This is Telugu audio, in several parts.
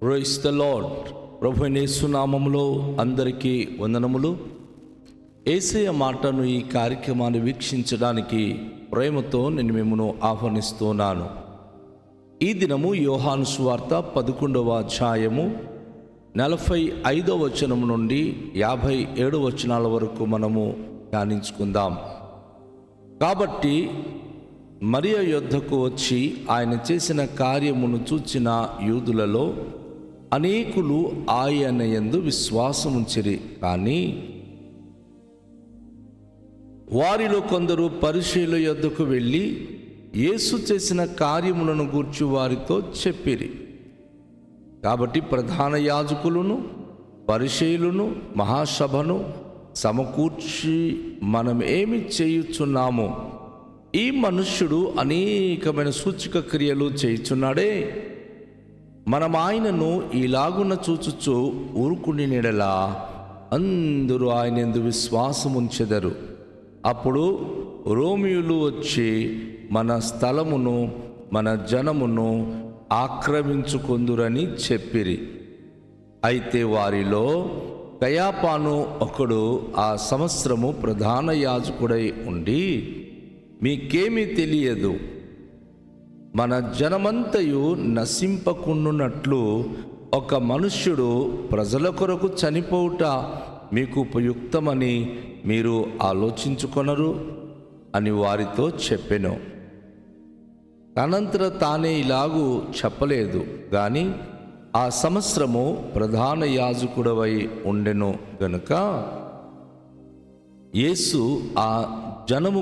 Praise the lord. ప్రభువైన యేసు నామములో అందరికీ వందనములు. యేసయ్య మాటను ఈ కార్యక్రమాన్ని వీక్షించడానికి ప్రేమతో నేను మిమ్మల్ని ఆహ్వానిస్తున్నాను. ఈ దినము యోహాను సువార్త 11వ అధ్యాయము 45వ వచనం నుండి 57 వచనాల వరకు మనము ధ్యానించుకుందాం. కాబట్టి మరియ యొద్దకు వచ్చి ఆయన చేసిన కార్యమును చూచిన యూదులలో అనేకులు ఆయన యందు విశ్వాసముంచిరి. కానీ వారిలో కొందరు పరిసయ్యుల యొద్దకు వెళ్ళి యేసు చేసిన కార్యములను గూర్చి వారితో చెప్పిరి. కాబట్టి ప్రధాన యాజకులను పరిసయ్యులను మహాసభను సమకూర్చి మనం ఏమి చేయుచున్నాము, ఈ మనుష్యుడు అనేకమైన సూచక క్రియలు చేయుచున్నాడే, మనం ఆయనను ఇలాగున చూచుచు ఊరుకుని నెడలా అందరూ ఆయన యందు విశ్వాసముంచెదరు. అప్పుడు రోమియులు వచ్చి మన స్థలమును మన జనమును ఆక్రమించుకొందురని చెప్పిరి. అయితే వారిలో కయాపాను ఒకడు ఆ సంవత్సరము ప్రధాన యాజకుడై ఉండి, మీకేమీ తెలియదు, మన జనమంతయు నశింపకుండునట్లు ఒక మనుష్యుడు ప్రజల కొరకు చనిపోవుట మీకు ఉపయుక్తమని మీరు ఆలోచించుకొనరు అని వారితో చెప్పెను. తనంతట తానే ఇలాగూ చెప్పలేదు గాని ఆ సంవత్సరము ప్రధాన యాజకుడవై ఉండెను గనుక యేసు ఆ జనము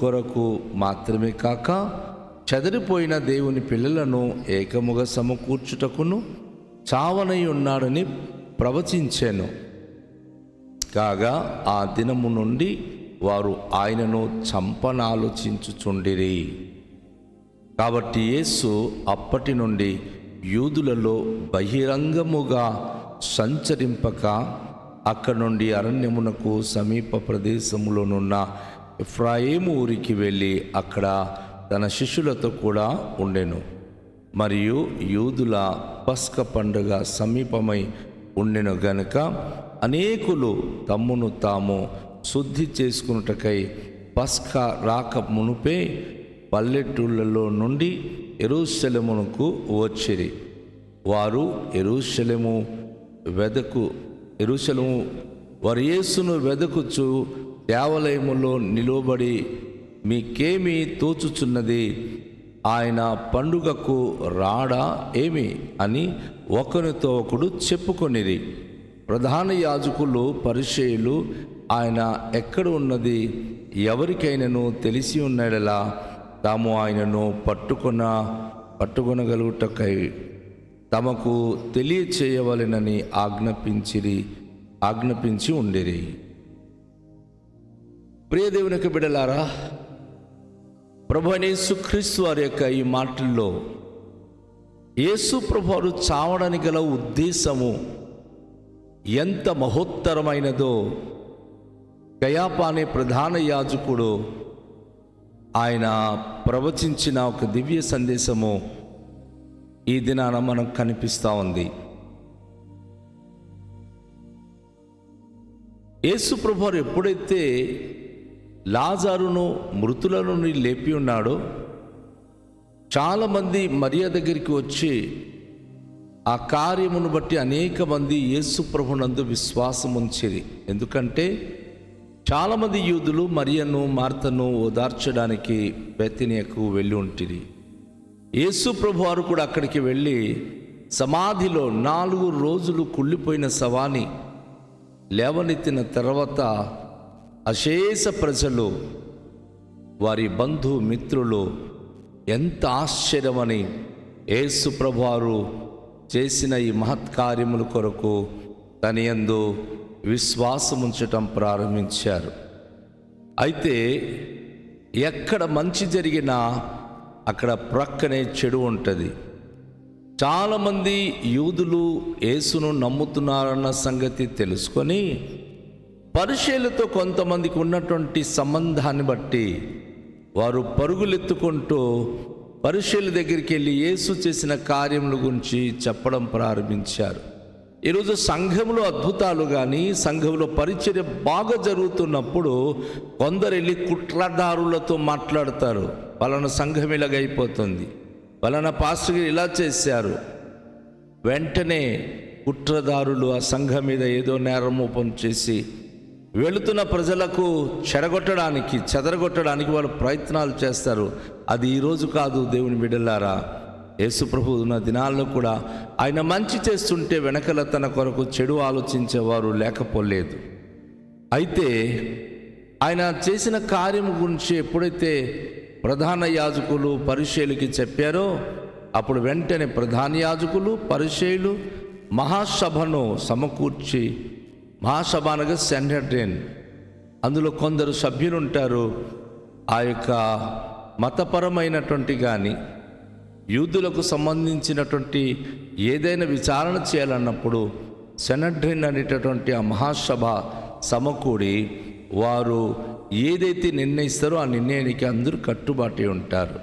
కొరకు మాత్రమే కాక చెదరిపోయిన దేవుని పిల్లలను ఏకముగా సమకూర్చుటకును చావనై ఉన్నాడని ప్రవచించాను. కాగా ఆ దినము నుండి వారు ఆయనను చంపనాలోచించుచుండిరి. కాబట్టి యేసు అప్పటి నుండి యూదులలో బహిరంగముగా సంచరింపక అక్కడి నుండి అరణ్యమునకు సమీప ప్రదేశములోనున్న ఎఫ్రాయిము ఊరికి వెళ్ళి అక్కడ తన శిష్యులతో కూడా ఉండెను. మరియు యూదుల పస్క పండుగ సమీపమై ఉండెను గనుక అనేకులు తమ్మును తాము శుద్ధి చేసుకున్నటకై పస్క రాక మునుపే పల్లెటూళ్ళలో నుండి యెరూషలేమునకు వచ్చిరి. వారు వారు యేసును వెదకుచు దేవాలయములో నిలువబడి, మీకేమి తోచుచున్నది, ఆయన పండుగకు రాడా ఏమి అని ఒకరితో ఒకడు చెప్పుకొనిరి. ప్రధాన యాజకులు పరిసయ్యులు ఆయన ఎక్కడ ఉన్నది ఎవరికైనాను తెలిసి ఉన్నడలా తాము ఆయనను పట్టుకొనగలుగుటకై తమకు తెలియచేయవలెనని ఆజ్ఞాపించి ఉండిరి. ప్రియ దేవునికి బిడ్డలారా, ప్రభువైన యేసుక్రీస్తు వారి యొక్క ఈ మాటల్లో యేసు ప్రభువారు చావడానికి గల ఉద్దేశము ఎంత మహోత్తరమైనదో కయాపా అనే ప్రధాన యాజకుడు ఆయన ప్రవచించిన ఒక దివ్య సందేశము ఈ దినాన మనకు కనిపిస్తూ ఉంది. యేసు ప్రభువారు ఎప్పుడైతే లాజరును మృతుల నుండి లేపి ఉన్నాడో, చాలామంది మరియ దగ్గరికి వచ్చి ఆ కార్యమును బట్టి అనేక మంది యేసు ప్రభునందు విశ్వాసం ఉంచిరి. ఎందుకంటే చాలామంది యూదులు మరియను మార్తను ఓదార్చడానికి బెతనియకు వెళ్ళి ఉంటిరి. యేసు ప్రభువారు కూడా అక్కడికి వెళ్ళి సమాధిలో 4 రోజులు కుళ్ళిపోయిన శవాన్ని లేవనెత్తిన తర్వాత అశేష ప్రజలు, వారి బంధుమిత్రులు ఎంత ఆశ్చర్యమని యేసు ప్రభువారు చేసిన ఈ మహత్కార్యముల కొరకు తన యందు విశ్వాసముంచటం ప్రారంభించారు. అయితే ఎక్కడ మంచి జరిగినా అక్కడ ప్రక్కనే చెడు ఉంటుంది. చాలామంది యూదులు యేసును నమ్ముతున్నారన్న సంగతి తెలుసుకొని పరిసయ్యులతో కొంతమందికి ఉన్నటువంటి సంబంధాన్ని బట్టి వారు పరుగులెత్తుకుంటూ పరిసయ్యుల దగ్గరికి వెళ్ళి యేసు చేసిన కార్యముల గురించి చెప్పడం ప్రారంభించారు. ఈరోజు సంఘంలో అద్భుతాలు కానీ సంఘంలో పరిచర్య బాగా జరుగుతున్నప్పుడు కొందరు వెళ్ళి కుట్రదారులతో మాట్లాడతారు. పలానా సంఘం ఇలాగైపోతుంది, పలానా పాస్టర్ ఇలా చేశారు. వెంటనే కుట్రదారులు ఆ సంఘం మీద ఏదో నేరమోపం చేసి వెళుతున్న ప్రజలకు చెదరగొట్టడానికి వాళ్ళు ప్రయత్నాలు చేస్తారు. అది ఈరోజు కాదు దేవుని బిడ్డలారా. యేసు ప్రభు ఉన్న దినాల్లో కూడా ఆయన మంచి చేస్తుంటే వెనకల తన కొరకు చెడు ఆలోచించేవారు లేకపోలేదు. అయితే ఆయన చేసిన కార్యం గురించి ఎప్పుడైతే ప్రధాన యాజకులు పరిసయ్యులకి చెప్పారో అప్పుడు వెంటనే ప్రధాన యాజకులు పరిసయ్యులు మహాసభను సమకూర్చి, మహాసభ అనగా సెన్హెడ్రిన్, అందులో కొందరు సభ్యులు ఉంటారు. ఆ యొక్క మతపరమైనటువంటి కానీ యూదులకు సంబంధించినటువంటి ఏదైనా విచారణ చేయాలన్నప్పుడు సెనడ్రిన్ అనేటటువంటి ఆ మహాసభ సమకూడి వారు ఏదైతే నిర్ణయిస్తారో ఆ నిర్ణయానికి అందరూ కట్టుబాటు ఉంటారు.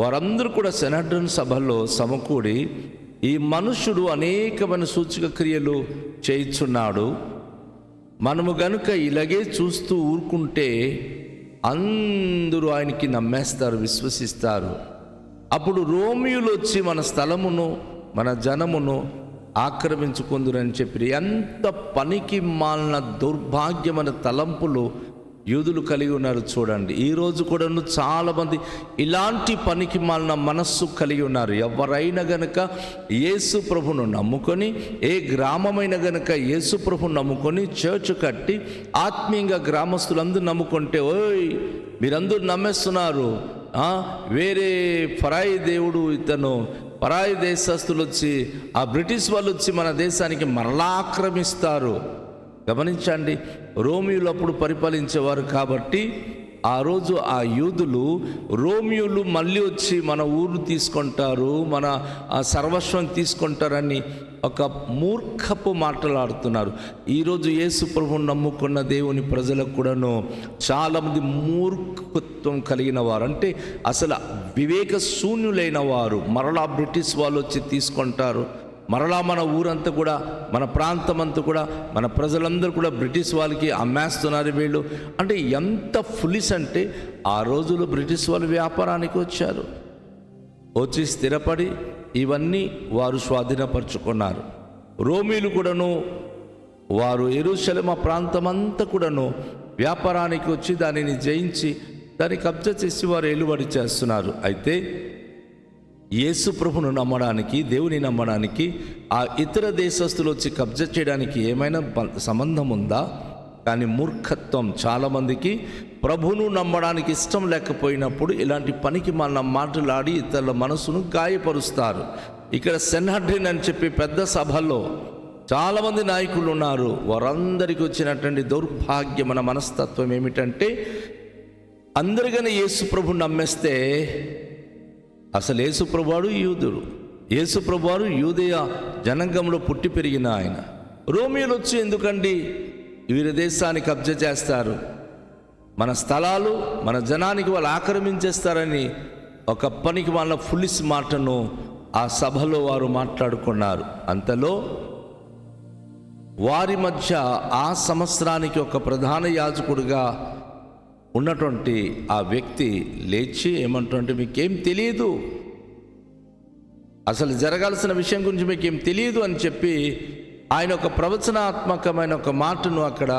వారందరూ కూడా సెనడ్రిన్ సభలో సమకూడి ఈ మనుష్యుడు అనేకమైన సూచక క్రియలు చేయుచున్నాడు, మనము గనుక ఇలాగే చూస్తూ ఊరుకుంటే అందరూ ఆయనకి నమ్మేస్తారు, విశ్వసిస్తారు. అప్పుడు రోమియులు వచ్చి మన స్థలమును మన జనమును ఆక్రమించుకుందురని చెప్పి ఎంత పనికి మాలిన దౌర్భాగ్యమైన తలంపులు యూదులు కలిగి ఉన్నారు చూడండి. ఈరోజు కూడా చాలామంది ఇలాంటి పనికి మాలిన మనస్సు కలిగి ఉన్నారు. ఎవరైనా గనక యేసు ప్రభును నమ్ముకొని, ఏ గ్రామమైన గనక యేసు ప్రభును నమ్ముకొని చర్చ్ కట్టి ఆత్మీయంగా గ్రామస్తులందరూ నమ్ముకుంటే, ఓయ్ మీరందరూ నమ్మేస్తున్నారు, వేరే పరాయి దేవుడు ఇతను, పరాయి దేశస్తులు వచ్చి ఆ బ్రిటిష్ వాళ్ళు వచ్చి మన దేశానికి మరలా ఆక్రమిస్తారు. గమనించండి, రోమియోలు అప్పుడు పరిపాలించేవారు కాబట్టి ఆ రోజు ఆ యూదులు రోమియోలు మళ్ళీ వచ్చి మన ఊరు తీసుకుంటారు, మన సర్వస్వం తీసుకుంటారని ఒక మూర్ఖపు మాట్లాడుతున్నారు. ఈరోజు యేసు ప్రభువును నమ్ముకున్న దేవుని ప్రజలకు కూడాను చాలామంది మూర్ఖత్వం కలిగిన వారు, అంటే అసలు వివేక శూన్యులైన వారు మరలా బ్రిటిష్ వాళ్ళు వచ్చి తీసుకుంటారు, మరలా మన ఊరంతా కూడా, మన ప్రాంతం అంతా కూడా, మన ప్రజలందరూ కూడా బ్రిటిష్ వాళ్ళకి అమ్మేస్తున్నారు వీళ్ళు. అంటే ఎంత ఫులిస్ అంటే ఆ రోజుల్లో బ్రిటిష్ వాళ్ళు వ్యాపారానికి వచ్చారు, వచ్చి స్థిరపడి ఇవన్నీ వారు స్వాధీనపరుచుకున్నారు. రోమీలు కూడాను వారు యెరూషలేము ప్రాంతం అంతా కూడాను వ్యాపారానికి వచ్చి దానిని జయించి దాన్ని కబ్జా చేసి వారు ఏలుబడి చేస్తున్నారు. అయితే యేసు ప్రభును నమ్మడానికి, దేవుని నమ్మడానికి ఆ ఇతర దేశస్తులు వచ్చి కబ్జా చేయడానికి ఏమైనా సంబంధం ఉందా? కానీ మూర్ఖత్వం చాలామందికి. ప్రభును నమ్మడానికి ఇష్టం లేకపోయినప్పుడు ఇలాంటి పనికి మన మాటలాడి ఇతరుల మనసును గాయపరుస్తారు. ఇక్కడ సెన్హడ్రిన్ అని చెప్పి పెద్ద సభలో చాలామంది నాయకులు ఉన్నారు. వారందరికీ వచ్చినటువంటి దౌర్భాగ్యమైన మనస్తత్వం ఏమిటంటే, అందరిగానే యేసు ప్రభుని నమ్మేస్తే, అసలు యేసు ప్రభువాడు యూదుడు, యేసు ప్రభువారు యూదయ జనాంగంలో పుట్టి పెరిగిన ఆయన. రోమియోలు వచ్చి ఎందుకండి వీరి దేశాన్ని కబ్జా చేస్తారు, మన స్థలాలు మన జనానికి వాళ్ళు ఆక్రమించేస్తారని ఒక పనికి వాళ్ళ ఫులిస్ మాటను ఆ సభలో వారు మాట్లాడుకున్నారు. అంతలో వారి మధ్య ఆ సంవత్సరానికి ఒక ప్రధాన యాజకుడిగా ఉన్నటువంటి ఆ వ్యక్తి లేచి ఏమంటుంటే, మీకేం తెలియదు, అసలు జరగాల్సిన విషయం గురించి మీకేం తెలియదు అని చెప్పి ఆయన ఒక ప్రవచనాత్మకమైన ఒక మాటను అక్కడ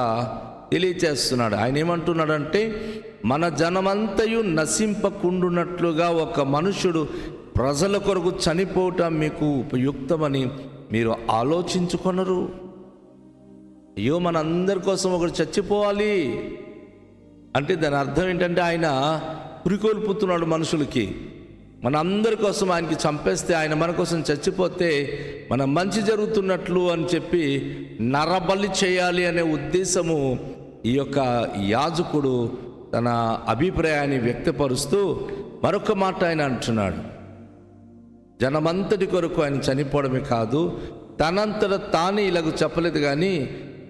తెలియచేస్తున్నాడు. ఆయన ఏమంటున్నాడంటే, మన జనమంతయు నశింపకుండునట్లుగా ఒక మనుషుడు ప్రజల కొరకు చనిపోవటం మీకు ఉపయుక్తమని మీరు ఆలోచించుకొనరు. అయ్యో, మన అందరి కోసం ఒకరు చచ్చిపోవాలి అంటే దాని అర్థం ఏంటంటే ఆయన పురికొల్పుతున్నాడు మనుషులకి. మన అందరి కోసం ఆయనకి చంపేస్తే, ఆయన మన కోసం చచ్చిపోతే మన మంచి జరుగుతున్నట్లు అని చెప్పి నరబలి చేయాలి అనే ఉద్దేశము ఈ యొక్క యాజకుడు తన అభిప్రాయాన్ని వ్యక్తపరుస్తూ మరొక మాట ఆయన అంటున్నాడు. జనమంతటి కొరకు ఆయన చనిపోవడమే కాదు, తనంతట తానే ఇలాగ చెప్పలేదు, కానీ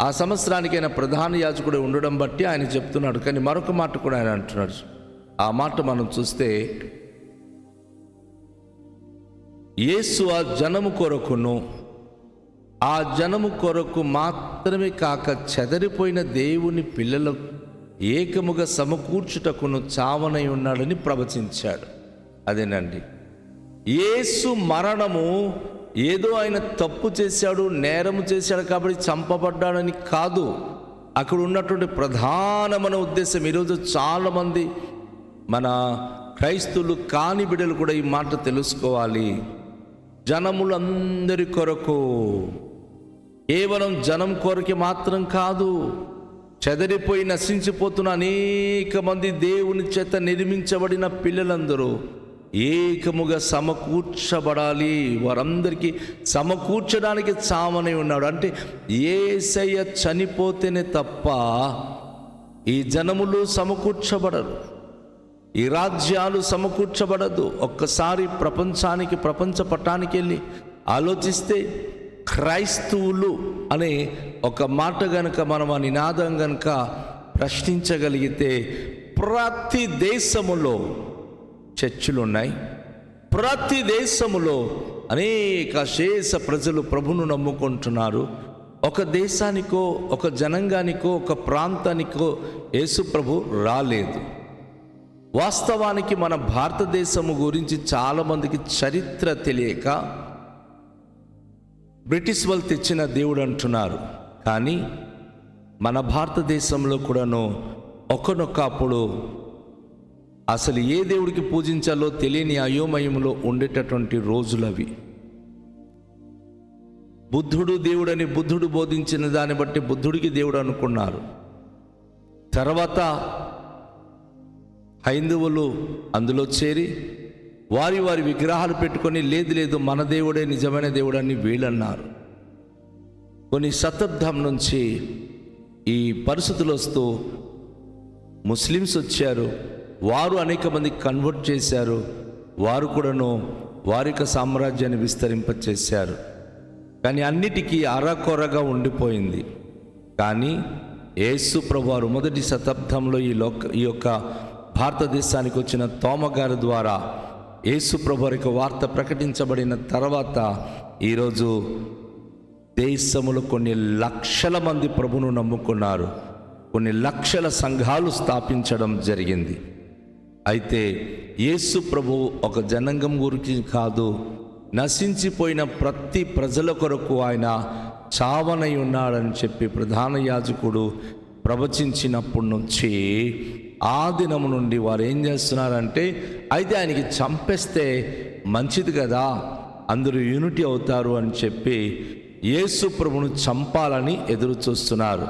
ఆ సంవత్సరానికి ఆయన ప్రధాన యాజకుడు ఉండడం బట్టి ఆయన చెప్తున్నాడు. కానీ మరొక మాట కూడా ఆయన అంటున్నాడు. ఆ మాట మనం చూస్తే యేసు ఆ జనము కొరకును, ఆ జనము కొరకు మాత్రమే కాక చెదరిపోయిన దేవుని పిల్లల ఏకముగా సమకూర్చుటకును చావనై ఉన్నాడని ప్రవచించాడు. అదేనండి, యేసు మరణము ఏదో ఆయన తప్పు చేశాడు, నేరము చేశాడు కాబట్టి చంపబడ్డాడని కాదు. అక్కడ ఉన్నటువంటి ప్రధానమైన ఉద్దేశం, ఈరోజు చాలామంది మన క్రైస్తవులు కాని బిడ్డలు కూడా ఈ మాట తెలుసుకోవాలి. జనములందరి కొరకు, కేవలం జనం కొరకి మాత్రం కాదు, చెదరిపోయి నశించిపోతున్న అనేక మంది దేవుని చేత నిర్మించబడిన పిల్లలందరూ ఏకముగా సమకూర్చబడాలి. వారందరికీ సమకూర్చడానికి చావనై ఉన్నాడు. అంటే యేసయ్య చనిపోతేనే తప్ప ఈ జనములు సమకూర్చబడరు, ఈ రాజ్యాలు సమకూర్చబడదు. ఒక్కసారి ప్రపంచ పట్టానికి వెళ్ళి ఆలోచిస్తే క్రైస్తవులు అనే ఒక మాట గనుక మనం ఆ నినాదం గనుక ప్రశ్నించగలిగితే, ప్రతి దేశములో చర్చిలు ఉన్నాయి. ప్రతి దేశములో అనేక శేష ప్రజలు ప్రభును నమ్ముకుంటున్నారు. ఒక దేశానికో, ఒక జనాంగానికో, ఒక ప్రాంతానికో యేసు ప్రభు రాలేదు. వాస్తవానికి మన భారతదేశము గురించి చాలామందికి చరిత్ర తెలియక బ్రిటిష్ వాళ్ళు తెచ్చిన దేవుడు అంటున్నారు. కానీ మన భారతదేశంలో కూడాను ఒకనొకప్పుడు అసలు ఏ దేవుడికి పూజించాలో తెలియని అయోమయంలో ఉండేటటువంటి రోజులవి. బుద్ధుడు దేవుడని బుద్ధుడు బోధించిన దాన్ని బట్టి బుద్ధుడికి దేవుడు అనుకున్నారు. తర్వాత హైందవులు అందులో చేరి వారి విగ్రహాలు పెట్టుకొని లేదు మన దేవుడే నిజమైన దేవుడు అని వీళ్ళన్నారు. కొన్ని శతాబ్దం నుంచి ఈ పరిస్థితులు వస్తూ ముస్లిమ్స్ వచ్చారు. వారు అనేక మంది కన్వర్ట్ చేశారు. వారు కూడాను వారి యొక్క సామ్రాజ్యాన్ని విస్తరింపచేశారు. కానీ అన్నిటికీ అరకొరగా ఉండిపోయింది. కానీ యేసు ప్రభువారు మొదటి శతాబ్దంలో ఈ యొక్క భారతదేశానికి వచ్చిన తోమగారి ద్వారా యేసు ప్రభువారి యొక్క వార్త ప్రకటించబడిన తర్వాత ఈరోజు దేశములో కొన్ని లక్షల మంది ప్రభును నమ్ముకున్నారు. కొన్ని లక్షల సంఘాలు స్థాపించడం జరిగింది. అయితే యేసు ప్రభు ఒక జనాంగం గురించి కాదు, నశించిపోయిన ప్రతి ప్రజల కొరకు ఆయన చావనై ఉన్నాడని చెప్పి ప్రధాన యాజకుడు ప్రవచించినప్పటి నుంచి ఆ దినము నుండి వారు ఏం చేస్తున్నారంటే, అయితే ఆయనకి చంపేస్తే మంచిది కదా, అందరూ యూనిటీ అవుతారు అని చెప్పి యేసు ప్రభును చంపాలని ఎదురు చూస్తున్నారు.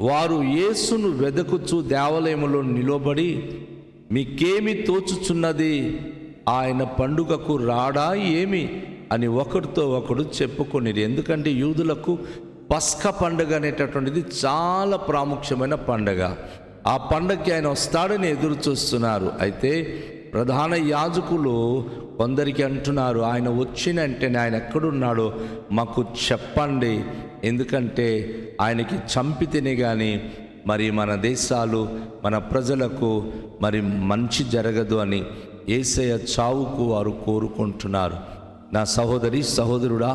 వారు యేసును వెదకుచు దేవాలయములో నిలబడి, మీకేమి తోచుచున్నది, ఆయన పండుగకు రాడా ఏమి అని ఒకరితో ఒకడు చెప్పుకొనిరి. ఎందుకంటే యూదులకు పస్కా పండుగ అనేటటువంటిది చాలా ప్రాముఖ్యమైన పండుగ. ఆ పండగకి ఆయన వస్తాడని ఎదురు చూస్తున్నారు. అయితే ప్రధాన యాజకులు కొందరికి అంటున్నారు, ఆయన వచ్చినంటేనే ఆయన ఎక్కడున్నాడో మాకు చెప్పండి, ఎందుకంటే ఆయనకి చంపితేనే కానీ మరి మన దేశాలు, మన ప్రజలకు మరి మంచి జరగదు అని యేసయ్య చావుకు వారు కోరుకుంటున్నారు. నా సహోదరి సహోదరుడా,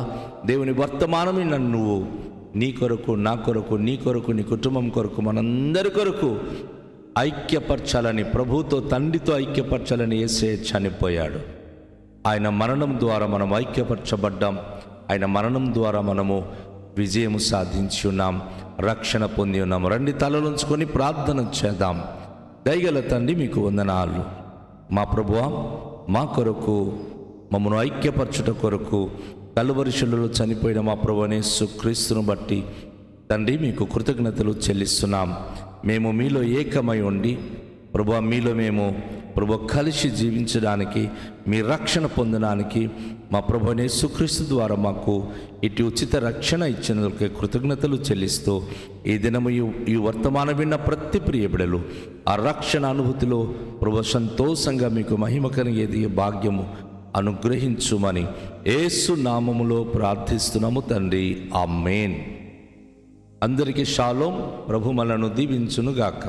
దేవుని వర్తమానమే నన్ను నీ కొరకు, నా కొరకు, నీ కొరకు, నీ కుటుంబం కొరకు, మనందరి కొరకు ఐక్యపరచాలని, ప్రభుతో తండ్రితో ఐక్యపరచాలని యేసయ్య చనిపోయాడు. ఆయన మరణం ద్వారా మనం ఐక్యపరచబడ్డాం. ఆయన మరణం ద్వారా మనము విజయము సాధించి ఉన్నాం, రక్షణ పొంది ఉన్నాం. రండి తలలుంచుకొని ప్రార్థన చేద్దాం. దయగల తండ్రి, మీకు వందనాలు. మా ప్రభువా, మా కొరకు మమ్మను ఐక్యపరచుట కొరకు కలువరి శిలువలో చనిపోయిన మా ప్రభువైన యేసుక్రీస్తును బట్టి తండ్రి మీకు కృతజ్ఞతలు చెల్లిస్తున్నాం. మేము మీలో ఏకమై ఉండి ప్రభువా, మీలో మేము ప్రభువా కలిసి జీవించడానికి, మీ రక్షణ పొందడానికి మా ప్రభువైన యేసుక్రీస్తు ద్వారా మాకు ఇటు ఉచిత రక్షణ ఇచ్చినందుకు కృతజ్ఞతలు చెల్లిస్తూ ఈ దినము ఈ వర్తమానం విన్న ప్రతి ప్రియ బిడ్డలు ఆ రక్షణ అనుభూతిలో ప్రభువా సంతోషంగా మీకు మహిమ కలిగేది భాగ్యము అనుగ్రహించుమని యేసు నామములో ప్రార్థిస్తున్నాము తండ్రి, ఆమేన్. అందరికీ షాలోం. ప్రభు మనలను దీవించునుగాక.